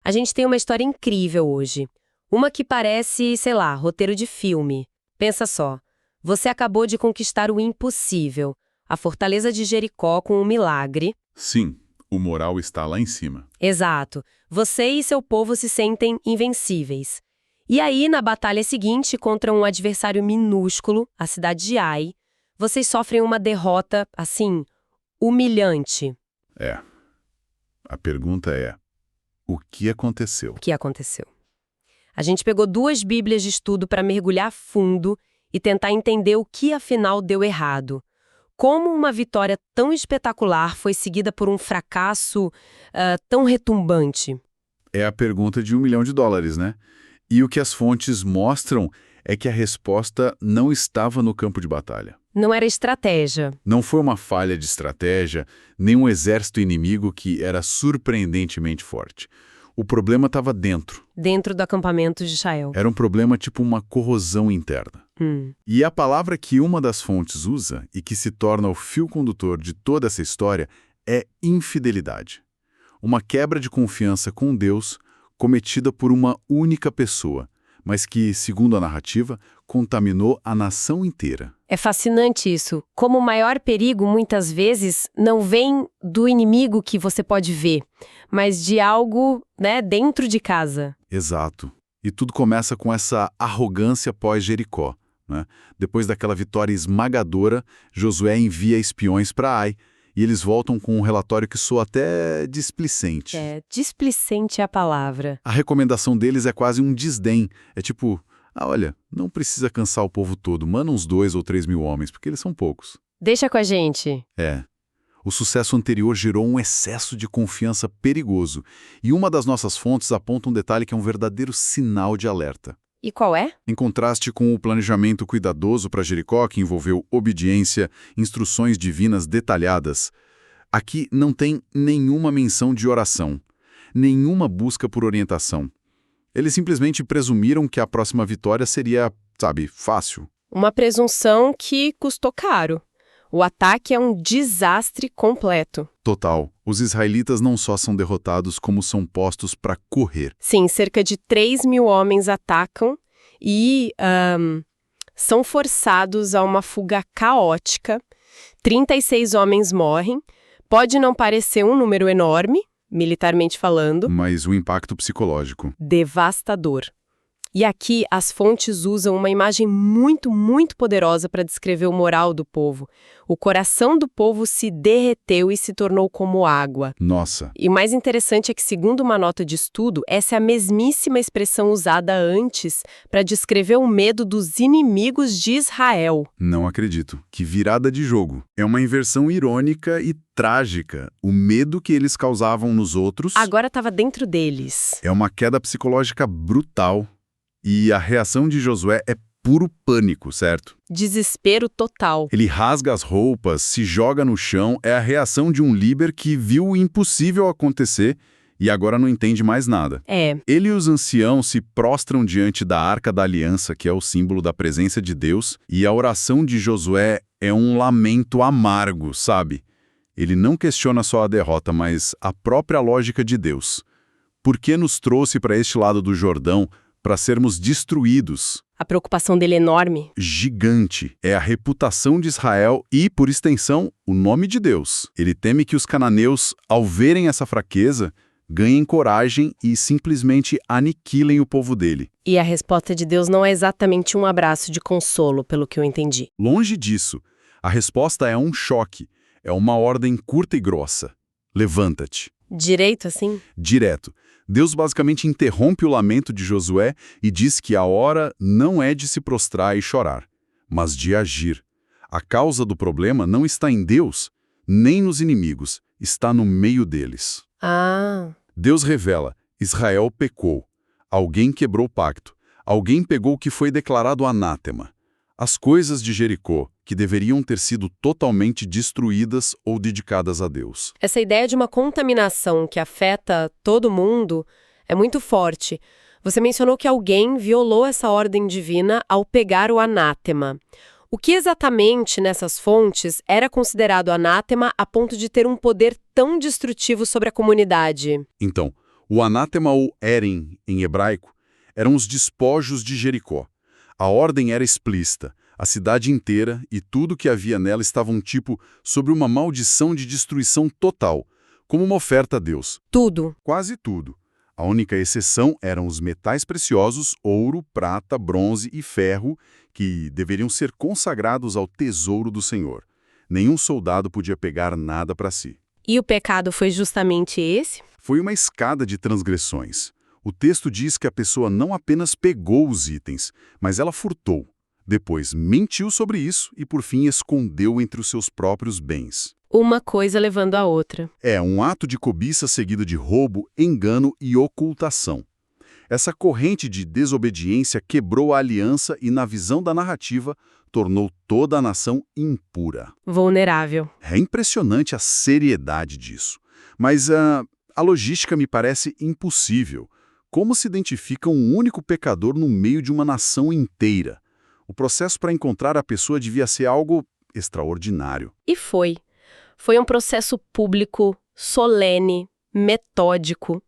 A gente tem uma história incrível hoje. Uma que parece, sei lá, roteiro de filme. Pensa só, você acabou de conquistar o impossível, a fortaleza de Jericó com um milagre. Sim, o moral está lá em cima. Exato. Você e seu povo se sentem invencíveis. E aí, na batalha seguinte, contra um adversário minúsculo, a cidade de Ai, vocês sofrem uma derrota, assim, humilhante. É. A pergunta é, o que aconteceu? O que aconteceu? A gente pegou 2 bíblias de estudo para mergulhar fundo e tentar entender o que afinal deu errado. Como uma vitória tão espetacular foi seguida por um fracasso tão retumbante? É a pergunta de $1 milhão, né? E o que as fontes mostram é que a resposta não estava no campo de batalha. Não era estratégia. Não foi uma falha de estratégia, nem um exército inimigo que era surpreendentemente forte. O problema estava dentro. Dentro do acampamento de Israel. Era um problema tipo uma corrosão interna. E a palavra que uma das fontes usa e que se torna o fio condutor de toda essa história é infidelidade. Uma quebra de confiança com Deus cometida por uma única pessoa, mas que, segundo a narrativa, contaminou a nação inteira. É fascinante isso. Como o maior perigo, muitas vezes, não vem do inimigo que você pode ver, mas de algo, dentro de casa. Exato. E tudo começa com essa arrogância pós-Jericó. Depois daquela vitória esmagadora, Josué envia espiões para Ai, e eles voltam com um relatório que soa até displicente. Displicente é a palavra. A recomendação deles é quase um desdém. É tipo, olha, não precisa cansar o povo todo, manda uns 2 ou 3 mil homens, porque eles são poucos. Deixa com a gente. O sucesso anterior gerou um excesso de confiança perigoso, e uma das nossas fontes aponta um detalhe que é um verdadeiro sinal de alerta. E qual é? Em contraste com o planejamento cuidadoso para Jericó, que envolveu obediência, instruções divinas detalhadas, aqui não tem nenhuma menção de oração, nenhuma busca por orientação. Eles simplesmente presumiram que a próxima vitória seria, fácil. Uma presunção que custou caro. O ataque é um desastre completo. Total. Os israelitas não só são derrotados, como são postos para correr. Sim, cerca de 3 mil homens atacam e são forçados a uma fuga caótica. 36 homens morrem. Pode não parecer um número enorme, militarmente falando. Mas o impacto psicológico. Devastador. E aqui as fontes usam uma imagem muito, muito poderosa para descrever o moral do povo. O coração do povo se derreteu e se tornou como água. Nossa! E o mais interessante é que, segundo uma nota de estudo, essa é a mesmíssima expressão usada antes para descrever o medo dos inimigos de Israel. Não acredito. Que virada de jogo. É uma inversão irônica e trágica. O medo que eles causavam nos outros... Agora estava dentro deles. É uma queda psicológica brutal. E a reação de Josué é puro pânico, certo? Desespero total. Ele rasga as roupas, se joga no chão, é a reação de um líder que viu o impossível acontecer e agora não entende mais nada. Ele e os anciãos se prostram diante da Arca da Aliança, que é o símbolo da presença de Deus, e a oração de Josué é um lamento amargo, sabe? Ele não questiona só a derrota, mas a própria lógica de Deus. Por que nos trouxe para este lado do Jordão para sermos destruídos? A preocupação dele é enorme. Gigante. É a reputação de Israel e, por extensão, o nome de Deus. Ele teme que os cananeus, ao verem essa fraqueza, ganhem coragem e simplesmente aniquilem o povo dele. E a resposta de Deus não é exatamente um abraço de consolo, pelo que eu entendi. Longe disso. A resposta é um choque. É uma ordem curta e grossa. Levanta-te. Direito assim? Direto. Deus basicamente interrompe o lamento de Josué e diz que a hora não é de se prostrar e chorar, mas de agir. A causa do problema não está em Deus, nem nos inimigos, está no meio deles. Deus revela, Israel pecou. Alguém quebrou o pacto. Alguém pegou o que foi declarado anátema. As coisas de Jericó, que deveriam ter sido totalmente destruídas ou dedicadas a Deus. Essa ideia de uma contaminação que afeta todo mundo é muito forte. Você mencionou que alguém violou essa ordem divina ao pegar o anátema. O que exatamente nessas fontes era considerado anátema a ponto de ter um poder tão destrutivo sobre a comunidade? Então, O anátema ou Eren, em hebraico, eram os despojos de Jericó. A ordem era explícita. A cidade inteira e tudo que havia nela estavam sobre uma maldição de destruição total, como uma oferta a Deus. Tudo. Quase tudo. A única exceção eram os metais preciosos, ouro, prata, bronze e ferro, que deveriam ser consagrados ao tesouro do Senhor. Nenhum soldado podia pegar nada para si. E o pecado foi justamente esse? Foi uma escada de transgressões. O texto diz que a pessoa não apenas pegou os itens, mas ela furtou. Depois mentiu sobre isso e, por fim, escondeu entre os seus próprios bens. Uma coisa levando a outra. É um ato de cobiça seguido de roubo, engano e ocultação. Essa corrente de desobediência quebrou a aliança e, na visão da narrativa, tornou toda a nação impura. Vulnerável. É impressionante a seriedade disso. Mas a logística me parece impossível. Como se identifica um único pecador no meio de uma nação inteira? O processo para encontrar a pessoa devia ser algo extraordinário. E foi. Foi um processo público, solene, metódico.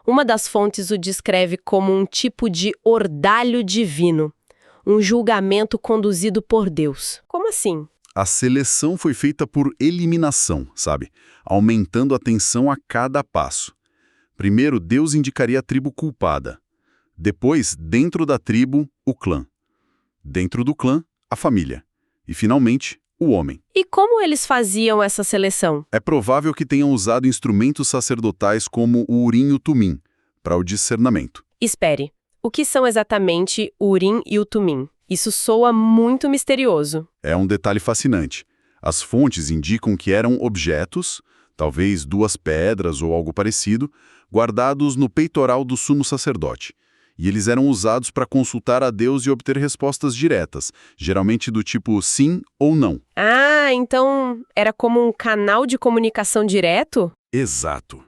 Uma das fontes o descreve como um tipo de ordalho divino, um julgamento conduzido por Deus. Como assim? A seleção foi feita por eliminação, sabe? Aumentando a tensão a cada passo. Primeiro, Deus indicaria a tribo culpada. Depois, dentro da tribo, o clã. Dentro do clã, a família. E, finalmente, o homem. E como eles faziam essa seleção? É provável que tenham usado instrumentos sacerdotais como o Urim e o Tumim, para o discernimento. Espere, o que são exatamente o Urim e o Tumim? Isso soa muito misterioso. É um detalhe fascinante. As fontes indicam que eram objetos, talvez 2 pedras ou algo parecido, guardados no peitoral do sumo sacerdote. E eles eram usados para consultar a Deus e obter respostas diretas, geralmente do tipo sim ou não. Ah, então era como um canal de comunicação direto? Exato.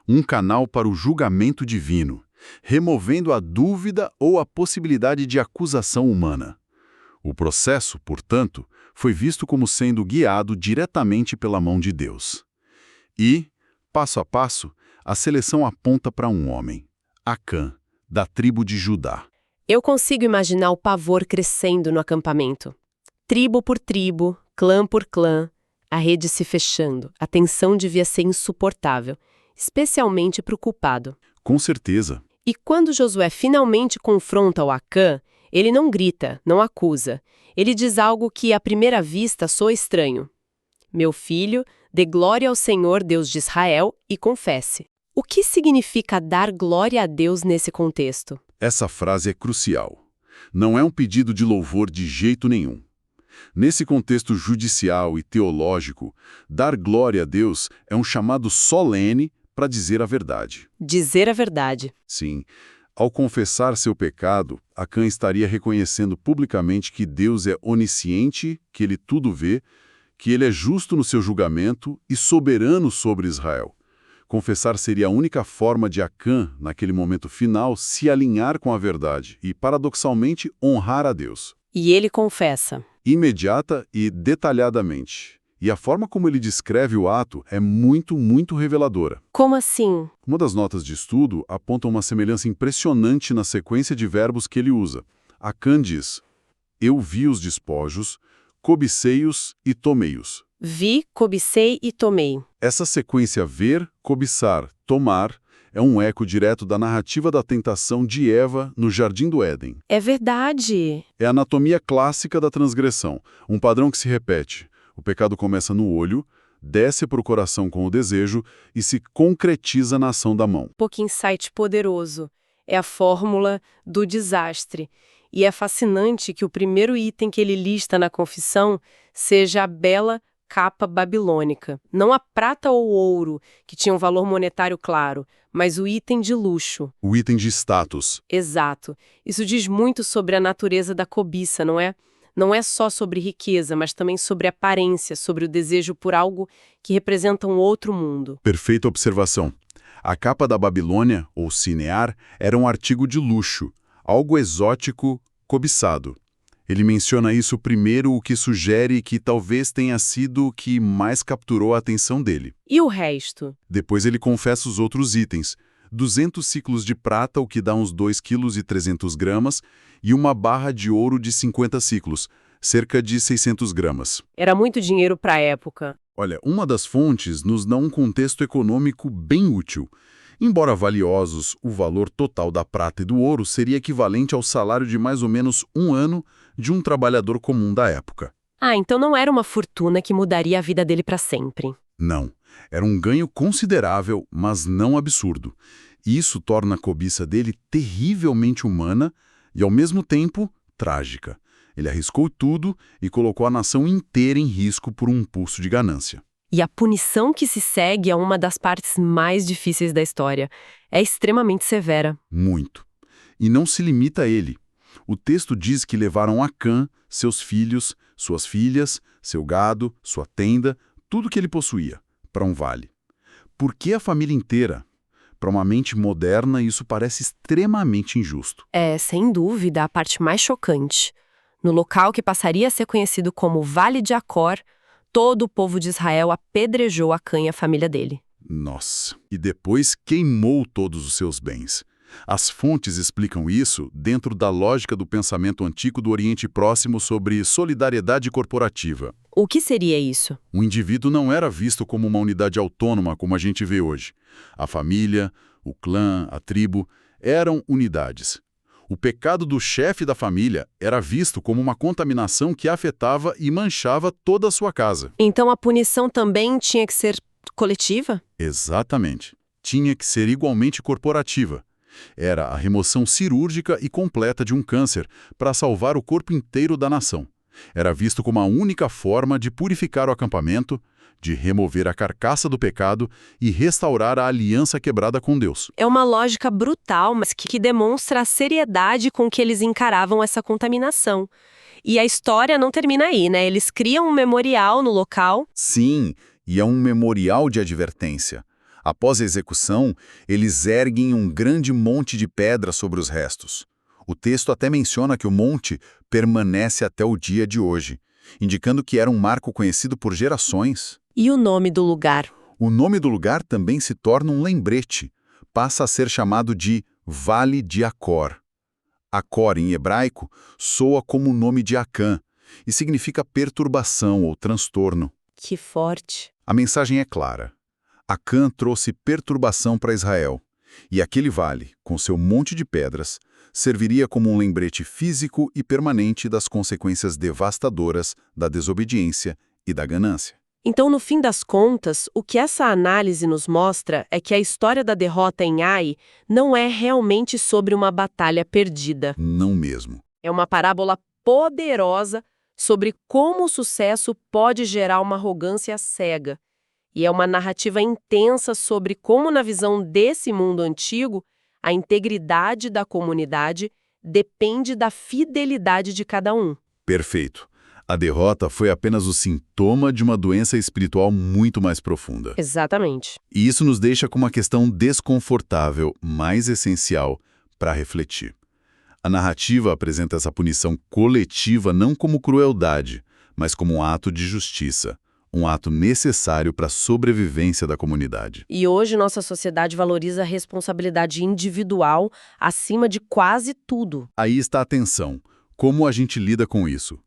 Um canal para o julgamento divino, removendo a dúvida ou a possibilidade de acusação humana. O processo, portanto, foi visto como sendo guiado diretamente pela mão de Deus. E, passo a passo, a seleção aponta para um homem, Acã, da tribo de Judá. Eu consigo imaginar o pavor crescendo no acampamento. Tribo por tribo, clã por clã, a rede se fechando. A tensão devia ser insuportável, especialmente para o culpado. Com certeza. E quando Josué finalmente confronta o Acã, ele não grita, não acusa. Ele diz algo que, à primeira vista, soa estranho. Meu filho, dê glória ao Senhor, Deus de Israel, e confesse. O que significa dar glória a Deus nesse contexto? Essa frase é crucial. Não é um pedido de louvor de jeito nenhum. Nesse contexto judicial e teológico, dar glória a Deus é um chamado solene para dizer a verdade. Dizer a verdade. Sim. Ao confessar seu pecado, Acã estaria reconhecendo publicamente que Deus é onisciente, que ele tudo vê, que ele é justo no seu julgamento e soberano sobre Israel. Confessar seria a única forma de Acã, naquele momento final, se alinhar com a verdade e, paradoxalmente, honrar a Deus. E ele confessa. Imediata e detalhadamente. E a forma como ele descreve o ato é muito, muito reveladora. Como assim? Uma das notas de estudo aponta uma semelhança impressionante na sequência de verbos que ele usa. Acã diz: eu vi os despojos, cobicei-os e tomei-os. Vi, cobicei e tomei. Essa sequência ver, cobiçar, tomar é um eco direto da narrativa da tentação de Eva no Jardim do Éden. É verdade. É a anatomia clássica da transgressão, um padrão que se repete. O pecado começa no olho, desce para o coração com o desejo e se concretiza na ação da mão. Que insight poderoso. É a fórmula do desastre. E é fascinante que o primeiro item que ele lista na confissão seja a bela capa babilônica. Não a prata ou ouro, que tinha um valor monetário claro, mas o item de luxo. O item de status. Exato. Isso diz muito sobre a natureza da cobiça, não é? Não é só sobre riqueza, mas também sobre aparência, sobre o desejo por algo que representa um outro mundo. Perfeita observação. A capa da Babilônia, ou cinear, era um artigo de luxo, algo exótico, cobiçado. Ele menciona isso primeiro, o que sugere que talvez tenha sido o que mais capturou a atenção dele. E o resto? Depois ele confessa os outros itens, 200 ciclos de prata, o que dá uns 2,3 kg, e uma barra de ouro de 50 ciclos, cerca de 600 gramas. Era muito dinheiro para a época. Olha, uma das fontes nos dá um contexto econômico bem útil. Embora valiosos, o valor total da prata e do ouro seria equivalente ao salário de mais ou menos um ano de um trabalhador comum da época. Ah, então não era uma fortuna que mudaria a vida dele para sempre. Não. Era um ganho considerável, mas não absurdo. E isso torna a cobiça dele terrivelmente humana e, ao mesmo tempo, trágica. Ele arriscou tudo e colocou a nação inteira em risco por um impulso de ganância. E a punição que se segue é uma das partes mais difíceis da história. É extremamente severa. Muito. E não se limita a ele. O texto diz que levaram Acã, seus filhos, suas filhas, seu gado, sua tenda, tudo que ele possuía, para um vale. Por que a família inteira? Para uma mente moderna, isso parece extremamente injusto. É, sem dúvida, a parte mais chocante. No local que passaria a ser conhecido como Vale de Acor, todo o povo de Israel apedrejou Acã e a família dele. Nossa! E depois queimou todos os seus bens. As fontes explicam isso dentro da lógica do pensamento antigo do Oriente Próximo sobre solidariedade corporativa. O que seria isso? O indivíduo não era visto como uma unidade autônoma como a gente vê hoje. A família, o clã, a tribo eram unidades. O pecado do chefe da família era visto como uma contaminação que afetava e manchava toda a sua casa. Então a punição também tinha que ser coletiva? Exatamente. Tinha que ser igualmente corporativa. Era a remoção cirúrgica e completa de um câncer para salvar o corpo inteiro da nação. Era visto como a única forma de purificar o acampamento, de remover a carcaça do pecado e restaurar a aliança quebrada com Deus. É uma lógica brutal, mas que demonstra a seriedade com que eles encaravam essa contaminação. E a história não termina aí, né? Eles criam um memorial no local. Sim, e é um memorial de advertência. Após a execução, eles erguem um grande monte de pedra sobre os restos. O texto até menciona que o monte permanece até o dia de hoje, indicando que era um marco conhecido por gerações. E o nome do lugar? O nome do lugar também se torna um lembrete. Passa a ser chamado de Vale de Acor. Acor, em hebraico, soa como o nome de Acã e significa perturbação ou transtorno. Que forte. A mensagem é clara. Acã trouxe perturbação para Israel, e aquele vale, com seu monte de pedras, serviria como um lembrete físico e permanente das consequências devastadoras da desobediência e da ganância. Então, no fim das contas, o que essa análise nos mostra é que a história da derrota em Ai não é realmente sobre uma batalha perdida. Não mesmo. É uma parábola poderosa sobre como o sucesso pode gerar uma arrogância cega. E é uma narrativa intensa sobre como, na visão desse mundo antigo, a integridade da comunidade depende da fidelidade de cada um. Perfeito. A derrota foi apenas o sintoma de uma doença espiritual muito mais profunda. Exatamente. E isso nos deixa com uma questão desconfortável, mas essencial, para refletir. A narrativa apresenta essa punição coletiva não como crueldade, mas como um ato de justiça. Um ato necessário para a sobrevivência da comunidade. E hoje nossa sociedade valoriza a responsabilidade individual acima de quase tudo. Aí está a tensão. Como a gente lida com isso?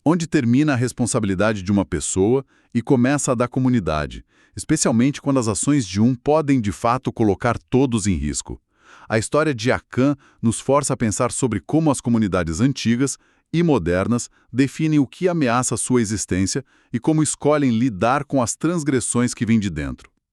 Onde termina a responsabilidade de uma pessoa e começa a da comunidade, especialmente quando as ações de um podem de fato colocar todos em risco. A história de Acã nos força a pensar sobre como as comunidades antigas e modernas definem o que ameaça sua existência e como escolhem lidar com as transgressões que vêm de dentro.